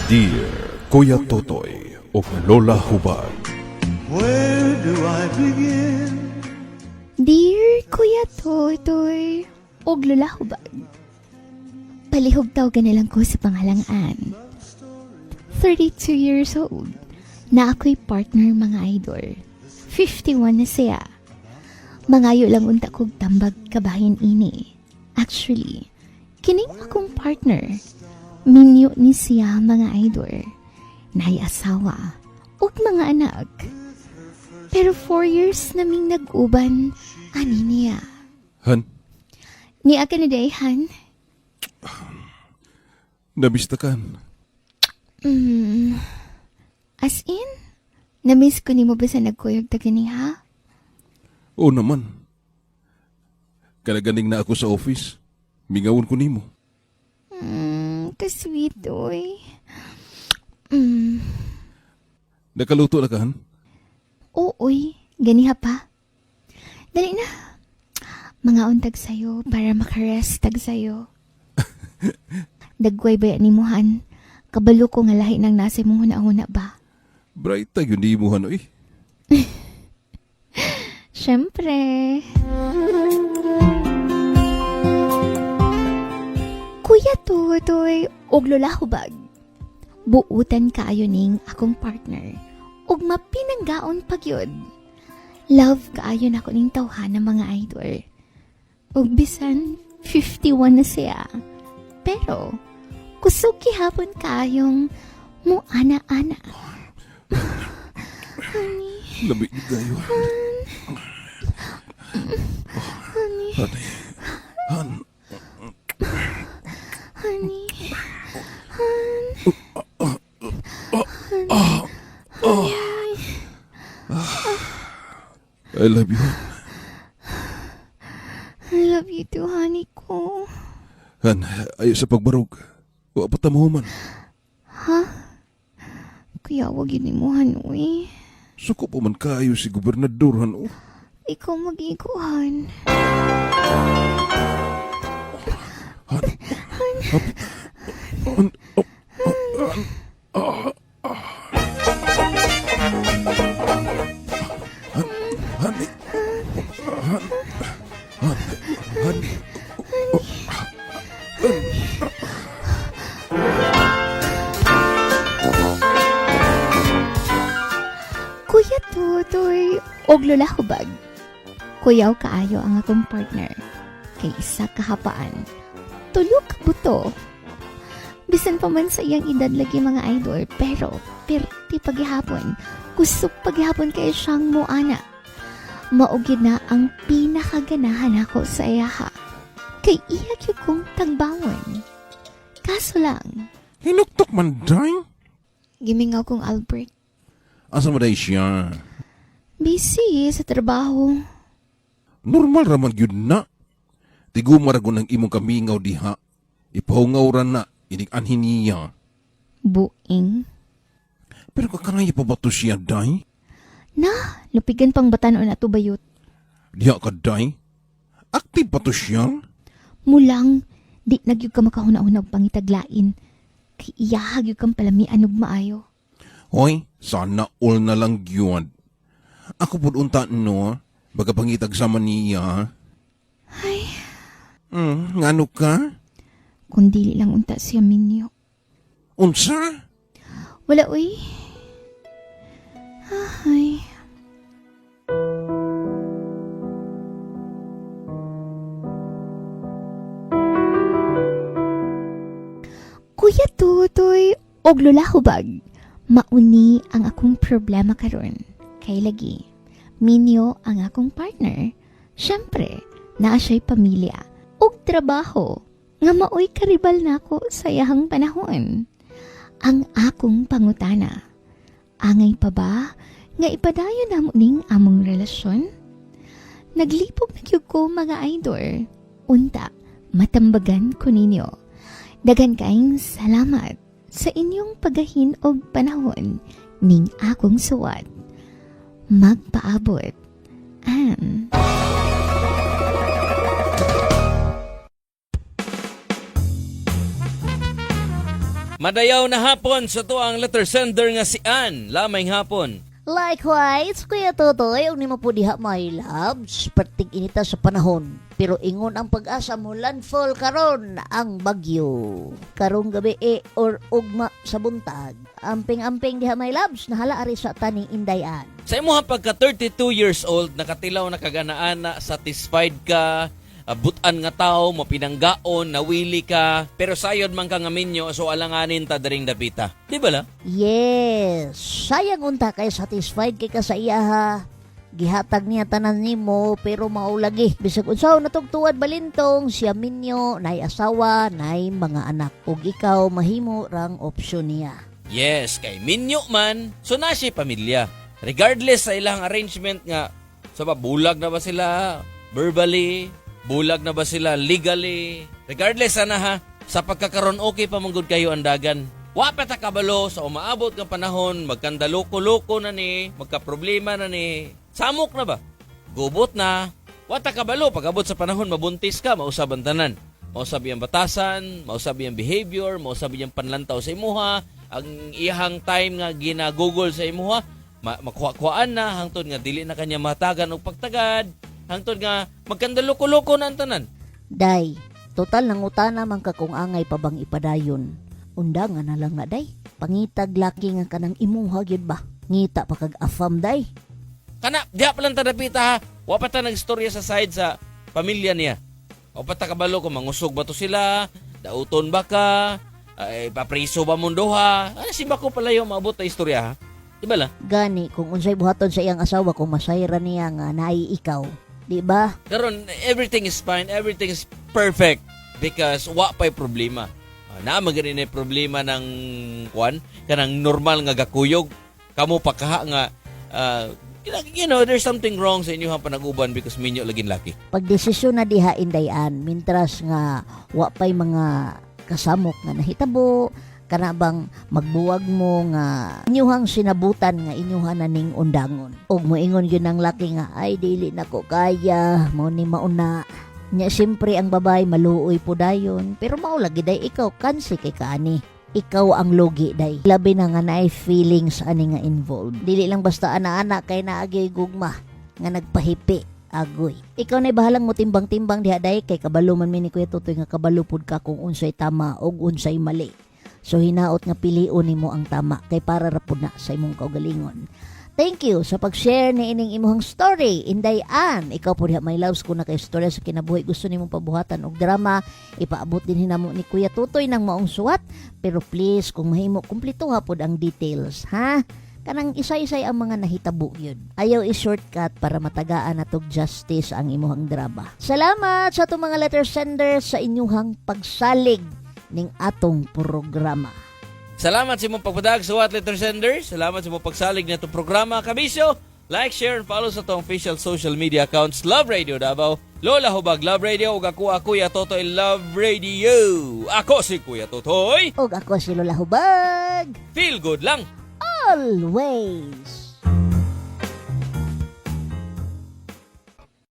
Dear Kuya Totoy o Lola Hubad. Where do I begin? Dear Kuya Totoy, og Lola Hubad. Palihog taw ganilang ko sa pangalangan. 32 years old, na ako'y partner mga idol. 51 na siya. Mangayo lang unta kog tambag kabahin ini. Actually, kining akong partner, minyo ni siya mga idol. Nay asawa, ug mga anak. Pero 4 years naming nag-uban, ani niya. Han, Ni ka na dayhan? nabistakan. As in? Namiss ko ni mo ba sa nagkuyog tagani ha? Oo naman. Kanaganing na ako sa office. Mingawon ko nimo. Ka-sweet, oy. Nakaluto na ka, Han? Ooy, ganiha pa. Dali na. Mga untag sa'yo para makarest tag sa'yo. Dagway baya ni Mohan. Kabalo ko nga lahi ng nasa mong huna-huna ba? Bright tag yun di mo, Han, oy. Siyempre. Kuya Totoy, og Lola Hubag. Buutan kaayo ning akong partner. Og mapinanggaon pagyod. Love kaayo na ko ning tawhan ng mga idol. Og bisan 51 na siya. Pero kusog gihapon kaayong mo ana-ana. Labi ni kayo. Honey, Honey. Han. honey. I love you. I love you too, honey ko. Han, ayo sa pagbarog. O apat na mahuman. Ha? Kaya wag yun mo, hanoy. Suko pa man kayo si gobernador, Han. Oh. Ikaw mag-iguhan. Han. Han. Honey. Honey. Kuya Totoy, og Lola Hubag. Kuyaw kaayo ang akong partner. Kay isa kahapaan. Tulog ka buto. Bisan pa man sa iyang edad lagi mga idol, pero perti paghihapon. Kusog paghihapon kay siyang moana. Maugid na ang pinakaganahan ako sa iyaha. Kay iyak yung kong tagbawon. Kaso lang, Hinuktok man, day. gimingaw kong Albert. Asa mo day siya? Busy sa trabaho. Normal raman yun na. Tigumaragon ng imong kamingaw diha. Ipahungaw ra na, inig anhin niya. Buing. Pero kakangaya pa ba to siya, day? Na, lupigan pang batanon na to bayot. Diha ka, day? Active pa to siya? Mulang, di nagyug ka makahuna-hunag pangitaglain. Kay iyahag yung kang palamian og maayo. Hoy, sana all na lang yun. Ako po unta no, baga pangitag sama niya. Ay, Ngano ka? kung dili lang unta siya minyo. Unsa? Wala, uy. Ay. Kuya Tutoy, og Lola Hubag. Mauni ang akong problema karon. Kay lagi, minyo ang akong partner. Siyempre, naa siya'y pamilya. Og trabaho, nga maoy karibal nako sa iyahang panahon. Ang akong pangutana, angay pa ba nga ipadayon namo ning among relasyon? Naglipog na gyud ko mga idol. Unta, matambagan ko ninyo. Dagan kaayong salamat sa inyong pagahin og panahon ning akong suwat. Magpaabot. Ann. Madayaw na hapon sa to ang letter sender nga si Ann. Lamay hapon. Likewise, Kuya Totoy, og nimo po diha my loves, perting inita sa panahon. Pero ingon ang pag-asa mo landfall karon ang bagyo. Karong gabi or ugma sa buntag. Amping-amping diha my loves, nahala ari sa taning Indayan. Sa imo pagka 32 years old, nakatilaw na kaganaan na, satisfied ka, butan nga tao, mapinanggaon, nawili ka, pero sayod man ka nga minyo, so alanganin ta daring dapita. Di ba la? Yes, sayang unta kay satisfied kay ka sa iya ha. Gihatag niya tanan nimo pero maulagi. Bisag unsaw natugtuad balintong siya minyo, nay asawa, nay mga anak. Ug ikaw mahimo rang opsyon niya. Yes, kay minyo man, so na siya pamilya. Regardless sa ilang arrangement nga, sa bulag na ba sila verbally, bulag na ba sila legally, regardless sana ha, sa pagkakaroon okay pa manggod kayo ang dagan. Wa pa ta kabalo sa umaabot ng panahon, magkandaloko-loko na ni, magkaproblema na ni, samok na ba? Gubot na. Wa ta kabalo, pag-abot sa panahon, mabuntis ka, mausab ang tanan. Mausab yung batasan, mausab yung behavior, mausab yung panlantaw sa imuha, ang iyahang time nga ginagugol sa imuha, makuha-kuhaan na, hangtod nga dili na kanya matagan o pagtagad, hangtod nga magkandaloko-loko na ang tanan. Day, total nang utana man ka kung angay pa bang ipadayon. Undangan na lang nga day. Pangitag laki nga kanang imuha gyud ba? Ngita pa kag afam day. Kana, diha pa lang tadapita ha. Wa pa ta nagstorya sa side sa pamilya niya. O pa ta kabalo kung mangusog ba to sila, dauton ba ka, ay papriso ba mundo ha. Ano si Bako pala yung maabot na istorya ha. Diba la? Gani kung unsay buhaton sa iyang asawa kung masayra niya nga naay ikaw. Di ba? Karon, everything is fine, everything is perfect because wa pa'y problema. Na maganin na problema ng kwan, kanang normal nga gakuyog. Kamo pa kaha nga, there's something wrong sa inyo panag-uban because minyo laging laki. Pagdesisyon na diha Indayan, mintras nga wa pa'y mga kasamok nga nahitabo, kana bang magbuwag mo nga inyuhang sinabutan nga inyuhan na ning undangon. Og moingon yun ang laki nga, ay dili na ko kaya, mo ni mauna. Nya siyempre ang babae maluoy po dayon, pero maulagi day ikaw kansi kay kaani. Ikaw ang logi day. Labi na nga naay feelings ani nga involved. Dili lang basta ana-ana kay naagay gugma nga nagpahipi. Agoy. Ikaw na'y bahalang mo timbang-timbang diha day kay kabalo man mi ni Kuya Tutoy nga kabalo pud ka kung unsay tama o unsay mali. So hinaot nga piliun nimo ang tama kay para ra pud na sa imong kaugalingon. Thank you sa pag-share ni ining imong story. Indayan, ikaw po diha my loves kung nakay istorya sa kinabuhi gusto nimong pabuhatan og drama, ipaabot din hinamo ni Kuya Tutoy ng maong suwat, pero please kung mahimo kumplituha pod ang details, ha? Kanang isa-isay ang mga nahitabo yun. Ayaw i-shortcut para matagaan natog justice ang imuhang drama. Salamat sa itong mga letter senders sa inyuhang pagsalig ning atong programa. Salamat sa imong pagpadag sa What Letter Sender. Salamat sa imong pagsalig na itong programa. Kabisyo, like, share, and follow sa itong official social media accounts. Love Radio Davao, Lola Hubag Love Radio, ug ako Kuya Totoy Love Radio. Ako si Kuya Totoy. Og ako si Lola Hubag. Feel good lang. Always.